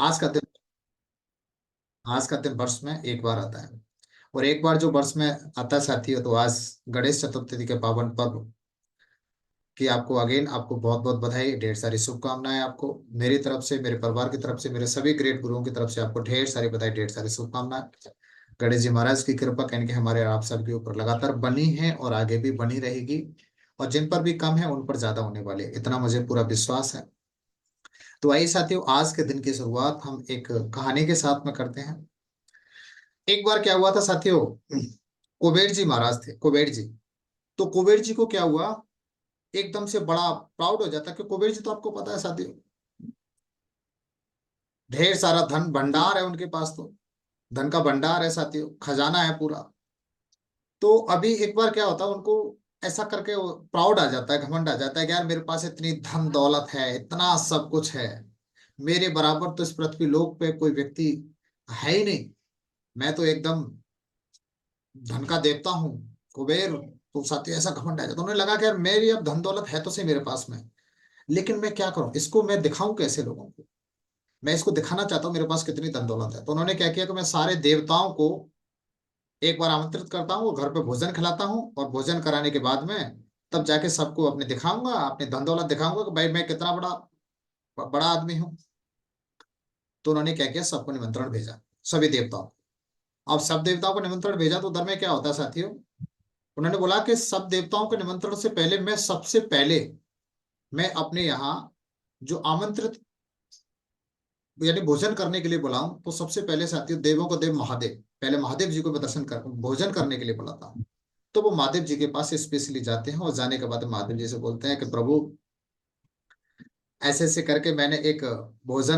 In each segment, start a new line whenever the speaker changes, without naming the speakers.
आज का दिन आज का दिन वर्ष में एक बार आता है। और एक बार जो वर्ष में आता है साथियों, तो आज गणेश चतुर्थी के पावन पर्व की आपको अगेन आपको बहुत बहुत बधाई, ढेर सारी शुभकामनाएं। आपको मेरी तरफ से, मेरे परिवार की तरफ से, मेरे सभी ग्रेट गुरुओं की तरफ से आपको ढेर सारी बधाई, ढेर सारी शुभकामनाएं। गणेश जी महाराज की कृपा कहीं कि हमारे आप सबके ऊपर लगातार बनी है और आगे भी बनी रहेगी। और जिन पर भी कम है उन पर ज्यादा होने वाले है, इतना मुझे पूरा विश्वास है। तो आइए साथियों, आज के दिन की शुरुआत हम एक कहानी के साथ में करते हैं। एक बार क्या हुआ था साथियों, कुबेर जी महाराज थे, कुबेर जी। तो कुबेर जी को क्या हुआ, एकदम से बड़ा प्राउड हो जाता कि कुबेर जी तो आपको पता है साथियों, ढेर सारा धन भंडार है उनके पास, तो धन का भंडार है साथियों, खजाना है पूरा। तो अभी एक बार क्या होता है उनको, ऐसा करके प्राउड आ जाता है, घमंड आ जाता है कि यार मेरे पास इतनी धन दौलत है, इतना सब कुछ है, मेरे बराबर तो इस पृथ्वी लोक पे कोई व्यक्ति है ही नहीं। मैं तो एकदम धन का देवता हूँ, कुबेर। तो साथियों ऐसा घमंड आ जाता, उन्हें लगा कि यार मेरी अब धन दौलत है तो सही मेरे पास में, लेकिन मैं क्या करूं, इसको मैं दिखाऊं कैसे लोगों को। मैं इसको दिखाना चाहता हूँ मेरे पास कितनी धन दौलत है। तो उन्होंने क्या किया कि मैं सारे देवताओं को एक बार आमंत्रित करता हूँ, घर पे भोजन खिलाता हूँ, और भोजन कराने के बाद में तब जाके सबको अपने दिखाऊंगा, अपनी धन दौलत दिखाऊंगा कि भाई मैं कितना बड़ा बड़ा आदमी हूँ। तो उन्होंने क्या किया, सबको निमंत्रण भेजा, सभी देवताओं को। अब सब देवताओं को निमंत्रण भेजा तो उधर में क्या होता है साथियों, उन्होंने बोला कि सब देवताओं के निमंत्रण से पहले मैं सबसे पहले मैं अपने यहाँ जो आमंत्रित यानी भोजन करने के लिए बुलाऊं, तो सबसे पहले साथियों देवों को देव महादेव, पहले महादेव जी को मैं दर्शन कर भोजन करने के लिए बुलाता हूँ। तो वो महादेव जी के पास स्पेशली जाते हैं, और जाने के बाद महादेव जी से बोलते हैं कि प्रभु, ऐसे ऐसे करके मैंने एक भोज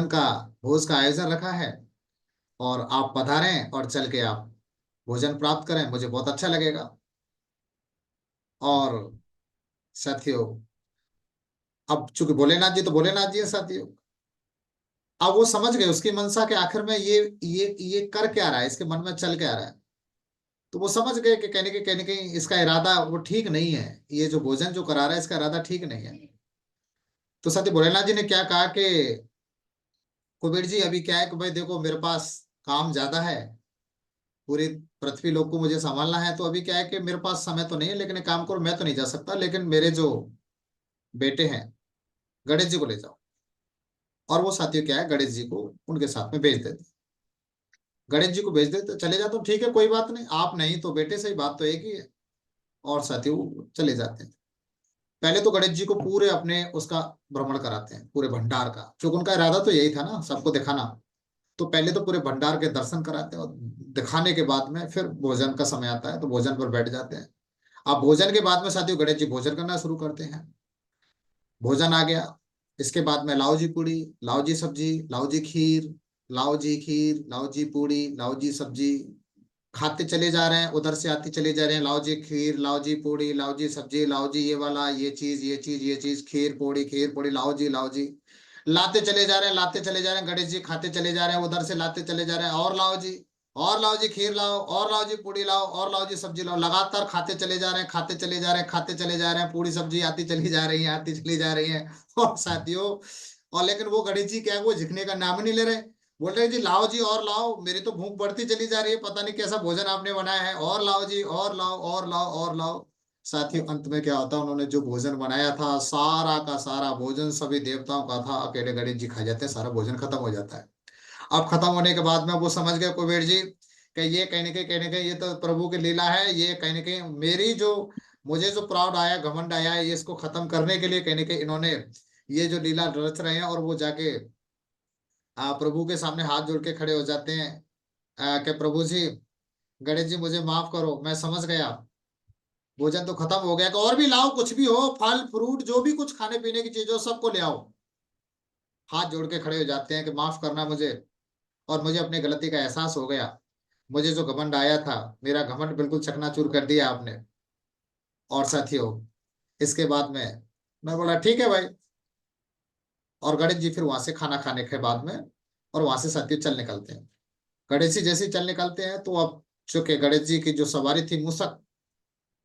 का आयोजन रखा है, और आप पधारें और चल के आप भोजन प्राप्त करें, मुझे बहुत अच्छा लगेगा। और साथियों, अब चूंकि भोलेनाथ जी तो भोलेनाथ जी है साथियों, अब वो समझ गए उसकी मंशा के आखिर में ये कर क्या रहा है, इसके मन में चल क्या रहा है। तो वो समझ गए कि कहने कहीं इसका इरादा वो ठीक नहीं है, ये जो भोजन जो करा रहा है इसका इरादा ठीक नहीं है। तो साथी भोलेनाथ जी ने क्या कहा कि कुबेर जी अभी क्या है कि भाई देखो मेरे पास काम ज्यादा है, पूरी पृथ्वी लोक को मुझे संभालना है, तो अभी क्या है कि मेरे पास समय तो नहीं है, लेकिन एक काम करो, मैं तो नहीं जा सकता, लेकिन मेरे जो बेटे हैं गणेश जी को ले जाओ। और वो साथियों क्या है, गणेश जी को उनके साथ में भेज देते, गणेश जी को भेज देते, चले जाते, ठीक है कोई बात नहीं, आप नहीं तो बेटे से ही बात तो एक ही है। और साथियों वो चले जाते हैं। पहले तो गणेश जी को पूरे अपने उसका भ्रमण कराते हैं, पूरे भंडार का, क्योंकि उनका इरादा तो यही था ना, सबको दिखाना। तो पहले तो पूरे भंडार के दर्शन कराते हैं, और दिखाने के बाद में फिर भोजन का समय आता है तो भोजन पर बैठ जाते हैं। अब भोजन के बाद में साथियों गणेश जी भोजन करना शुरू करते हैं। भोजन आ गया, इसके बाद में लाओ जी पूड़ी, लाओ जी सब्जी, लाओ जी खीर, लाओ जी खीर, लाओ जी पूड़ी, लाओ जी सब्जी, खाते चले जा रहे हैं, उधर से आते चले जा रहे हैं, लाओ जी खीर, लाओ जी पूड़ी, लाओ जी सब्जी, लाओ जी ये वाला, ये चीज, ये चीज, ये चीज, खीर पूड़ी, लाओ जी, लाओ जी। लाते चले जा रहे हैं, लाते चले जा रहे हैं, गणेश जी खाते चले जा रहे हैं, उधर से लाते चले जा रहे हैं, और लाओ जी, और लाओ जी खीर लाओ, और लाओ जी पूड़ी लाओ, और लाओ जी सब्जी लाओ, लगातार खाते चले जा रहे हैं, खाते चले जा रहे हैं, खाते चले जा रहे हैं, पूरी सब्जी आती चली जा रही है, आती चली जा रही है। और साथियों, और लेकिन वो गणेश जी क्या है, वो झिकने का नाम ही नहीं ले रहे। बोल रहे जी लाओ जी और लाओ, मेरी तो भूख बढ़ती चली जा रही है, पता नहीं कैसा भोजन आपने बनाया है, और लाओ जी और लाओ और लाओ और लाओ। साथियों अंत में क्या होता है, उन्होंने जो भोजन बनाया था सारा का सारा भोजन सभी देवताओं का था, अकेले गणेश जी खा जाते हैं, सारा भोजन खत्म हो जाता है। अब खत्म होने के बाद में वो समझ गए कुबेर जी कि ये कहीं ना कहीं ये तो प्रभु की लीला है, ये कहीं ना कहीं मेरी जो मुझे जो प्राउड आया, घमंड आया है, ये इसको खत्म करने के लिए कहीं ना कहीं इन्होंने ये जो लीला रच रहे हैं। और वो जाके प्रभु के सामने हाथ जोड़ के खड़े हो जाते हैं कि प्रभु जी, गणेश जी मुझे माफ करो, मैं समझ गया, भोजन तो खत्म हो गया, कि और भी लाओ, कुछ भी हो, फल फ्रूट जो भी कुछ खाने पीने की चीज हो सबको ले आओ। हाथ जोड़ के खड़े हो जाते हैं कि माफ करना मुझे, और मुझे अपनी गलती का एहसास हो गया, मुझे जो घमंड आया था, मेरा घमंड बिल्कुल चकनाचूर कर दिया आपने। और साथियों इसके बाद में मैं बोला ठीक है भाई। और गणेश जी फिर वहां से खाना खाने के बाद में, और वहां से साथियों चल निकलते हैं। गणेश जी जैसे ही चल निकलते हैं, तो अब चूंकि गणेश जी की जो सवारी थी मूसक,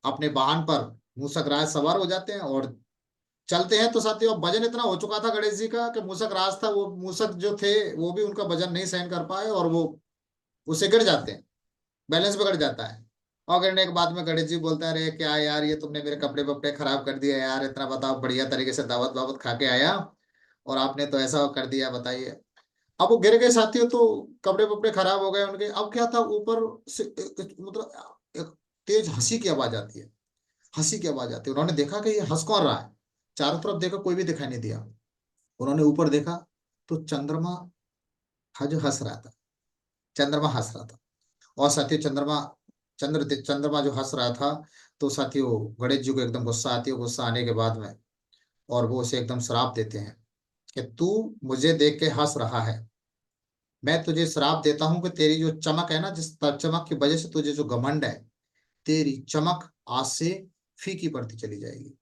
अपने वाहन पर मूसक राज सवार हो जाते हैं, और चलते हैं तो साथियों अब वजन इतना हो चुका था गणेश जी का कि मूसक राज था, वो मूसक जो थे वो भी उनका वजन नहीं सहन कर पाए और वो उससे गिर जाते हैं, बैलेंस बिगड़ जाता है। और गिरने के बाद में गणेश जी बोलता है, अरे क्या यार ये तुमने मेरे कपड़े वपड़े खराब कर दिए यार, इतना बताओ बढ़िया तरीके से दावत वावत खा के आया और आपने तो ऐसा कर दिया, बताइए। अब वो गिर गए साथियों, तो कपड़े वपड़े खराब हो गए उनके। अब क्या था, ऊपर से मतलब एक तेज हंसी की आवाज आती है, हंसी की आवाज आती है। उन्होंने देखा कि ये हंस कौन रहा है, चारों तरफ देखा कोई भी दिखाई नहीं दिया। उन्होंने ऊपर देखा तो चंद्रमा जो हंस रहा था, चंद्रमा हंस रहा था। और साथियों चंद्रमा जो हंस रहा था, तो साथियों गणेश जी को एकदम गुस्सा आती है। गुस्सा आने के बाद में और वो उसे एकदम श्राप देते हैं कि तू मुझे देख के हंस रहा है, मैं तुझे श्राप देता हूं कि तेरी जो चमक है ना, जिस चमक की वजह से तुझे जो घमंड है, तेरी चमक आज से फीकी पड़ती चली जाएगी।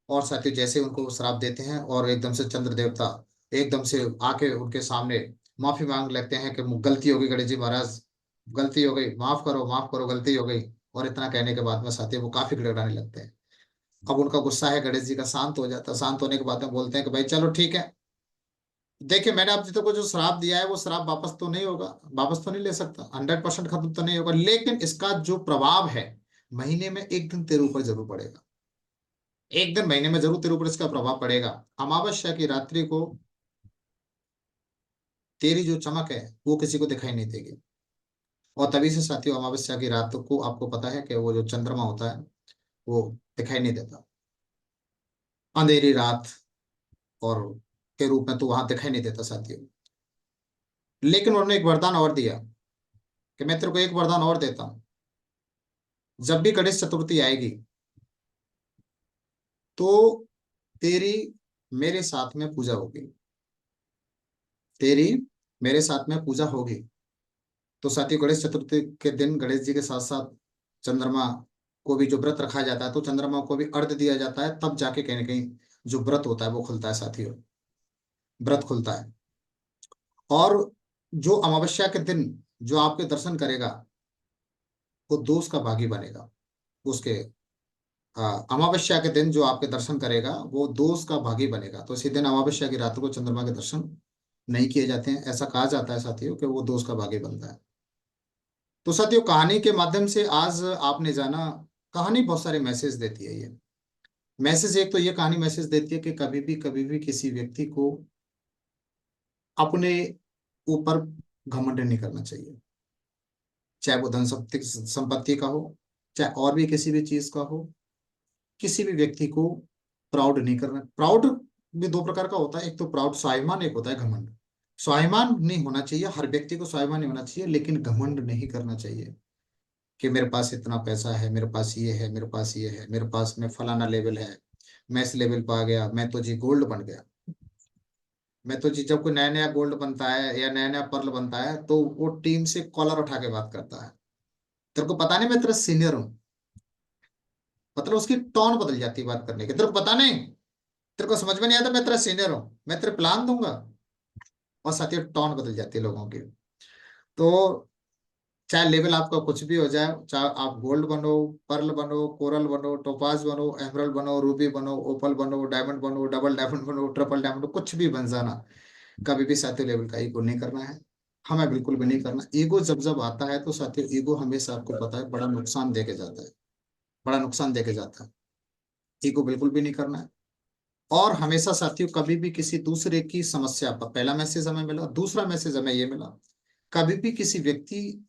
और साथियों जैसे उनको वो श्राप देते हैं और एकदम से चंद्र देवता एकदम से आके उनके सामने माफी मांग लेते हैं कि गलती हो गई गणेश जी महाराज, गलती हो गई, माफ करो गलती हो गई। और इतना कहने के बाद में साथियों वो काफी गिड़गिड़ाने लगते हैं। अब उनका गुस्सा है गणेश जी का शांत हो जाता है। शांत होने के बाद में बोलते हैं कि भाई चलो ठीक है, देखिए मैंने आप जी को जो श्राप दिया है वो श्राप वापस तो नहीं होगा, वापस तो नहीं ले सकता, 100% खत्म तो नहीं होगा, लेकिन इसका जो प्रभाव है महीने में एक दिन तेरे ऊपर जरूर पड़ेगा। एक दिन महीने में जरूर तेरे ऊपर इसका प्रभाव पड़ेगा। अमावस्या की रात्रि को तेरी जो चमक है वो किसी को दिखाई नहीं देगी। और तभी से साथियों अमावस्या की रात को आपको पता है कि वो जो चंद्रमा होता है वो दिखाई नहीं देता, अंधेरी रात और के रूप में तो वहां दिखाई नहीं देता साथियों। लेकिन उन्होंने एक वरदान और दिया कि मैं तेरे को एक वरदान और देता हूं, जब भी गणेश चतुर्थी आएगी तो तेरी मेरे साथ में पूजा होगी, तेरी मेरे साथ में पूजा होगी। तो साथियों गणेश चतुर्थी के दिन गणेश जी के साथ साथ चंद्रमा को भी जो व्रत रखा जाता है, तो चंद्रमा को भी अर्घ दिया जाता है, तब जाके कहीं ना कहीं जो व्रत होता है वो खुलता है साथियों, व्रत खुलता है। और जो अमावस्या के दिन जो आपके दर्शन करेगा वो दोष का भागी बनेगा। उसके अमावस्या के दिन जो आपके दर्शन करेगा वो दोष का भागी बनेगा। तो इसी दिन अमावस्या की रात को चंद्रमा के दर्शन नहीं किए जाते हैं, ऐसा कहा जाता है साथियों कि वो दोष का भागी बनता है। तो साथियों कहानी के माध्यम से आज आपने जाना, कहानी बहुत सारे मैसेज देती है ये। मैसेज एक तो ये कहानी मैसेज देती है कि कभी भी किसी व्यक्ति को अपने ऊपर घमंड नहीं करना चाहिए, चाहे वो धन संपत्ति संपत्ति का हो, चाहे और भी किसी भी चीज का हो। किसी भी व्यक्ति को प्राउड नहीं करना। प्राउड भी दो प्रकार का होता है, एक तो प्राउड स्वाभिमान, एक होता है घमंड। स्वाभिमान नहीं होना चाहिए, हर व्यक्ति को स्वाभिमान नहीं होना चाहिए, लेकिन घमंड नहीं करना चाहिए कि मेरे पास इतना पैसा है, मेरे पास ये है, मेरे पास ये है, मेरे पास में फलाना लेवल है, मैं इस लेवल पर आ गया, मैं तो जी गोल्ड बन गया। मैं तो जी जब कोई नया नया गोल्ड बनता है या नया नया पर्ल बनता है तो वो टीम से कॉलर उठा के बात करता है, तेरे को पता नहीं मैं तेरा सीनियर हूँ। मतलब उसकी टोन बदल जाती है बात करने की, तेरे को पता नहीं, तेरे को समझ में नहीं आता, मैं तेरा सीनियर हूँ, मैं तेरे प्लान दूंगा। और साथ ही टोन बदल जाती है लोगों की। तो चाहे लेवल आपका कुछ भी हो जाए, चाहे आप गोल्ड बनो, पर्ल बनो, कोरल बनो, टोपाज बनो, एमरल्ड बनो, रूबी बनो, ओपल बनो, डायमंड बनो, डबल डायमंड बनो, ट्रिपल डायमंड, कुछ भी बन जाना, कभी भी साथियों लेवल का ईगो नहीं करना है। हमें बिल्कुल भी नहीं करना। ईगो जब जब आता है तो साथियों ईगो हमेशा आपको पता है बड़ा नुकसान दे के जाता है, बड़ा नुकसान दे के जाता है। ईगो बिल्कुल भी नहीं करना है। और हमेशा साथियों कभी भी किसी दूसरे की समस्या पर, पहला मैसेज हमें मिला, दूसरा मैसेज हमें ये मिला, कभी भी किसी व्यक्ति,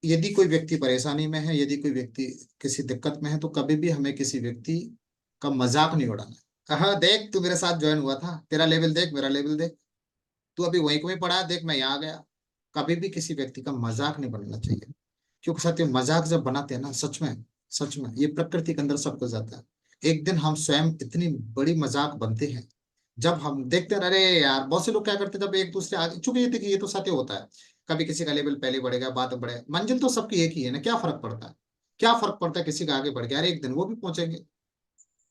यदि कोई व्यक्ति परेशानी में है, यदि कोई व्यक्ति किसी दिक्कत में है, तो कभी भी हमें किसी व्यक्ति का मजाक नहीं उड़ाना। हाँ देख तू मेरे साथ ज्वाइन हुआ था, तेरा लेवल देख, मेरा लेवल देख, तू अभी वहीं को वहीं पढ़ा है, देख मैं यहाँ गया। कभी भी किसी व्यक्ति का मजाक नहीं बनाना चाहिए, क्योंकि साथियों मजाक जब बनाते हैं ना, सच में ये प्रकृति के अंदर सब कुछ जाता है। एक दिन हम स्वयं इतनी बड़ी मजाक बनते हैं, जब हम देखते हैं अरे यार, बहुत से लोग क्या करते हैं जब एक दूसरे आगे, चूंकि ये देखिए ये तो साथियों होता है, कभी किसी का लेवल पहले बढ़ेगा बाद में बढ़ेगा, मंजिल तो सबकी एक ही है ना, क्या फर्क पड़ता है, क्या फर्क पड़ता है किसी का आगे बढ़ गया, अरे एक दिन वो भी पहुंचेंगे,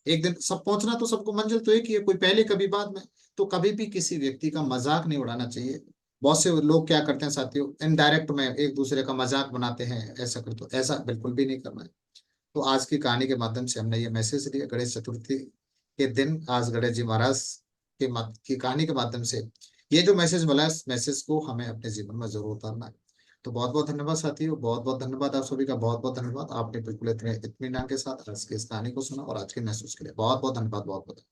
एक दिन सब पहुंचना तो सबको, मंजिल तो एक ही है, कोई पहले कभी बाद में। तो कभी भी किसी व्यक्ति का मजाक नहीं उड़ाना चाहिए। बहुत से लोग क्या करते हैं साथियों, इनडायरेक्ट में एक दूसरे का मजाक बनाते हैं, ऐसा कर, तो ऐसा बिल्कुल भी नहीं करना है। तो आज की कहानी के माध्यम से हमने ये मैसेज दिया, गणेश चतुर्थी के दिन आज गणेश जी महाराज की कहानी के माध्यम से ये जो मैसेज मिला है, इस मैसेज को हमें अपने जीवन में जरूर उतारना है। तो बहुत बहुत धन्यवाद साथियों, बहुत बहुत धन्यवाद आप सभी का, बहुत बहुत धन्यवाद। आपने बिल्कुल इतने इत्मीनान के साथ आज की इस कहानी को सुना और आज के मैसेज के लिए बहुत बहुत धन्यवाद, बहुत बहुत।